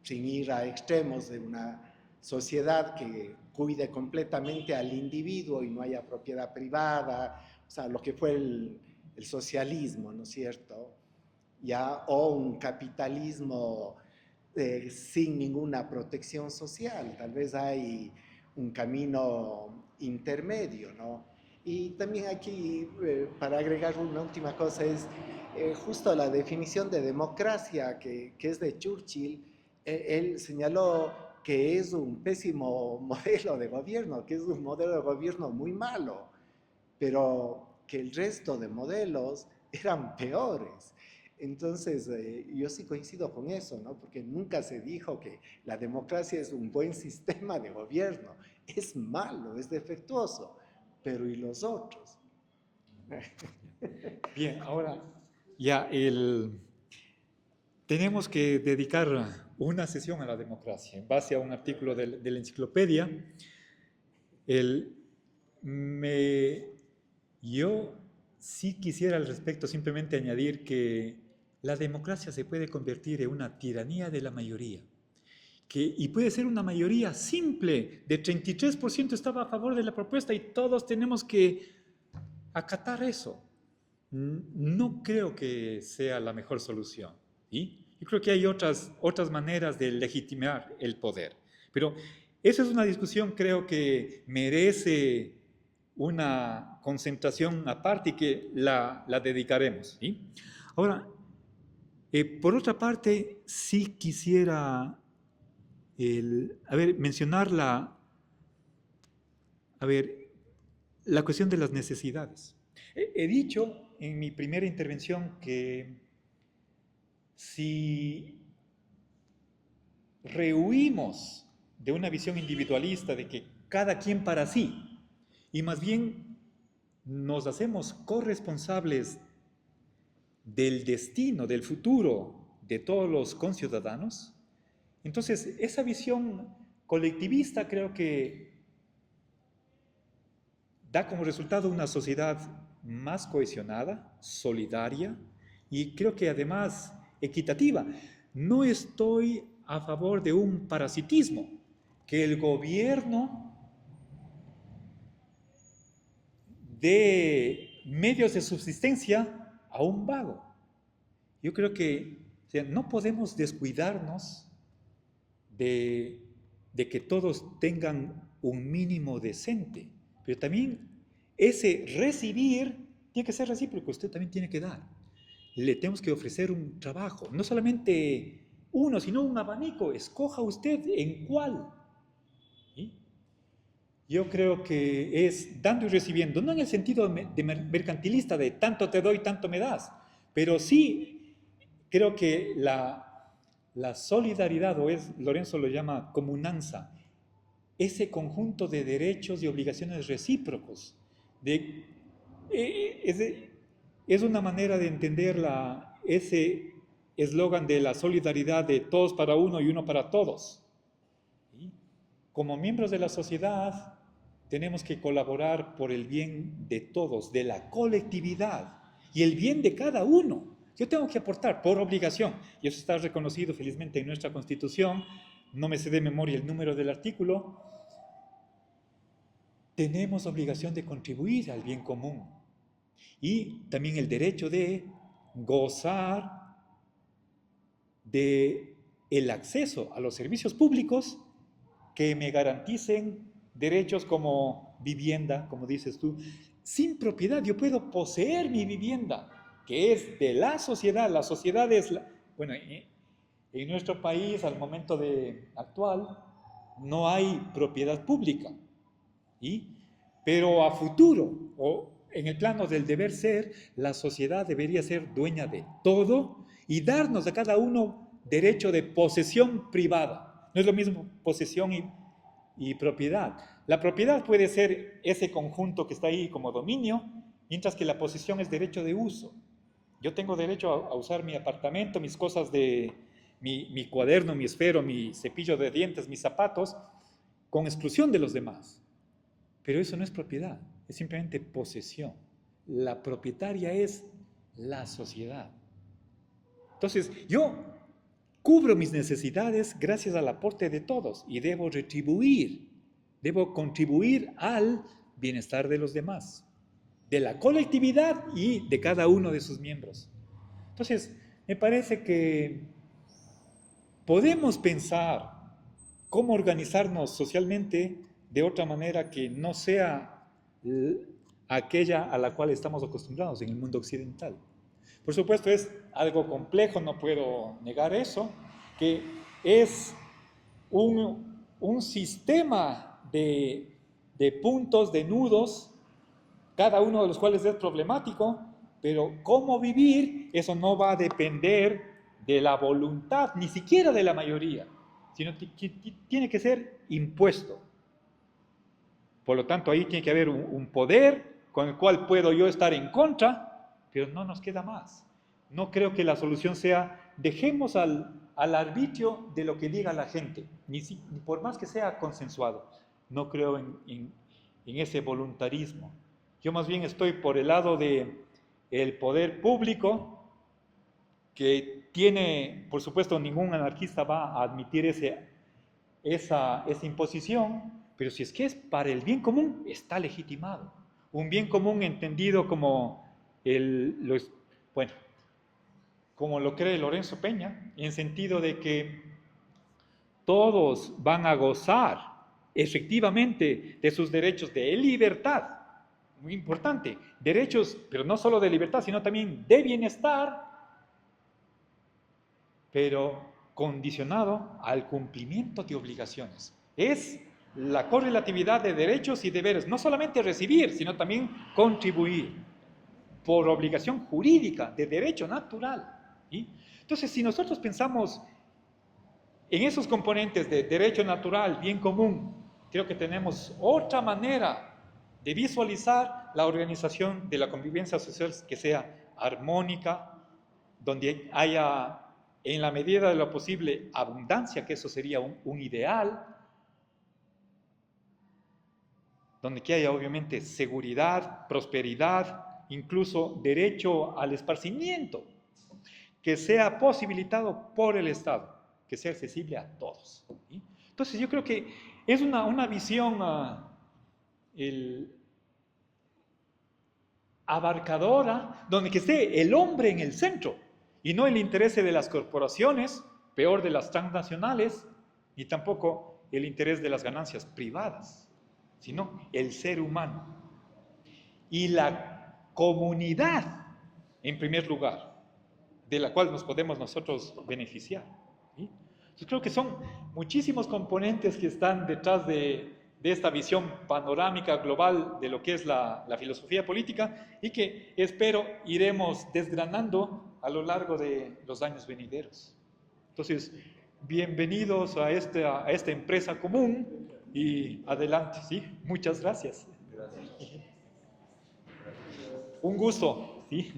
S5: Sin ir a extremos de una sociedad que cuide completamente al individuo y no haya propiedad privada, o sea, lo que fue el socialismo, ¿no es cierto? Ya, o un capitalismo sin ninguna protección social. Tal vez hay un camino intermedio, ¿no? Y también aquí, para agregar una última cosa, es justo la definición de democracia que es de Churchill. Él señaló que es un pésimo modelo de gobierno, que es un modelo de gobierno muy malo, pero que el resto de modelos eran peores. Entonces, yo sí coincido con eso, ¿no? Porque nunca se dijo que la democracia es un buen sistema de gobierno. Es malo, es defectuoso, pero ¿y los otros?
S1: Bien, ahora ya tenemos que dedicar una sesión a la democracia en base a un artículo de la enciclopedia. Yo sí quisiera al respecto simplemente añadir que la democracia se puede convertir en una tiranía de la mayoría. Y puede ser una mayoría simple, de 33% estaba a favor de la propuesta y todos tenemos que acatar eso. No creo que sea la mejor solución. ¿Sí? Yo creo que hay otras maneras de legitimar el poder. Pero esa es una discusión, creo que merece una concentración aparte y que la dedicaremos. ¿Sí? Ahora, por otra parte, sí quisiera mencionar la cuestión de las necesidades. He dicho en mi primera intervención que si rehuimos de una visión individualista de que cada quien para sí, y más bien nos hacemos corresponsables del destino, del futuro de todos los conciudadanos, entonces esa visión colectivista creo que da como resultado una sociedad más cohesionada, solidaria y creo que además equitativa. No estoy a favor de un parasitismo, que el gobierno dé medios de subsistencia a un vago. Yo creo que no podemos descuidarnos de que todos tengan un mínimo decente, pero también ese recibir tiene que ser recíproco, usted también tiene que dar. Le tenemos que ofrecer un trabajo, no solamente uno, sino un abanico, escoja usted en cuál. ¿Sí? Yo creo que es dando y recibiendo, no en el sentido de mercantilista de tanto te doy, tanto me das, pero sí creo que la solidaridad, Lorenzo lo llama comunanza, ese conjunto de derechos y obligaciones recíprocos, es una manera de entender ese eslogan de la solidaridad de todos para uno y uno para todos. ¿Sí? Como miembros de la sociedad, tenemos que colaborar por el bien de todos, de la colectividad y el bien de cada uno. Yo tengo que aportar por obligación, y eso está reconocido felizmente en nuestra Constitución, no me sé de memoria el número del artículo. Tenemos obligación de contribuir al bien común y también el derecho de gozar de el acceso a los servicios públicos que me garanticen derechos como vivienda, como dices tú, sin propiedad. Yo puedo poseer mi vivienda, que es de la sociedad. La sociedad es, bueno, en nuestro país al momento actual no hay propiedad pública, ¿sí? Pero a futuro, o en el plano del deber ser, la sociedad debería ser dueña de todo y darnos a cada uno derecho de posesión privada. No es lo mismo posesión y propiedad. La propiedad puede ser ese conjunto que está ahí como dominio, mientras que la posesión es derecho de uso. Yo tengo derecho a usar mi apartamento, mis cosas de mi cuaderno, mi esfero, mi cepillo de dientes, mis zapatos, con exclusión de los demás. Pero eso no es propiedad, es simplemente posesión. La propietaria es la sociedad. Entonces, yo cubro mis necesidades gracias al aporte de todos y debo contribuir al bienestar de los demás, de la colectividad y de cada uno de sus miembros. Entonces, me parece que podemos pensar cómo organizarnos socialmente de otra manera que no sea aquella a la cual estamos acostumbrados en el mundo occidental. Por supuesto, es algo complejo, no puedo negar eso, que es un sistema de puntos, de nudos, cada uno de los cuales es problemático, pero cómo vivir, eso no va a depender de la voluntad, ni siquiera de la mayoría, sino que tiene que ser impuesto. Por lo tanto, ahí tiene que haber un poder con el cual puedo yo estar en contra, pero no nos queda más. No creo que la solución sea, dejemos al arbitrio de lo que diga la gente, ni por más que sea consensuado. No creo en ese voluntarismo. Yo más bien estoy por el lado del poder público, que tiene, por supuesto, ningún anarquista va a admitir esa imposición, pero si es que es para el bien común, está legitimado. Un bien común entendido como como lo cree Lorenzo Peña, en sentido de que todos van a gozar efectivamente de sus derechos de libertad, muy importante, derechos, pero no solo de libertad, sino también de bienestar, pero condicionado al cumplimiento de obligaciones. Es la correlatividad de derechos y deberes, no solamente recibir, sino también contribuir. por obligación jurídica, de derecho natural. ¿Sí? Entonces, si nosotros pensamos en esos componentes de derecho natural, bien común, creo que tenemos otra manera de visualizar la organización de la convivencia social que sea armónica, donde haya, en la medida de lo posible, abundancia, que eso sería un ideal, donde que haya obviamente seguridad, prosperidad, incluso derecho al esparcimiento, que sea posibilitado por el Estado, que sea accesible a todos. ¿Sí? Entonces yo creo que es una visión abarcadora, donde que esté el hombre en el centro, y no el interés de las corporaciones, peor de las transnacionales, ni tampoco el interés de las ganancias privadas, sino el ser humano. Y la comunidad, en primer lugar, de la cual nos podemos nosotros beneficiar. ¿Sí? Yo creo que son muchísimos componentes que están detrás de esta visión panorámica global de lo que es la filosofía política y que espero iremos desgranando a lo largo de los años venideros. Entonces, bienvenidos a esta empresa común y adelante, ¿sí? Muchas gracias.
S4: Gracias.
S1: Un gusto, ¿sí?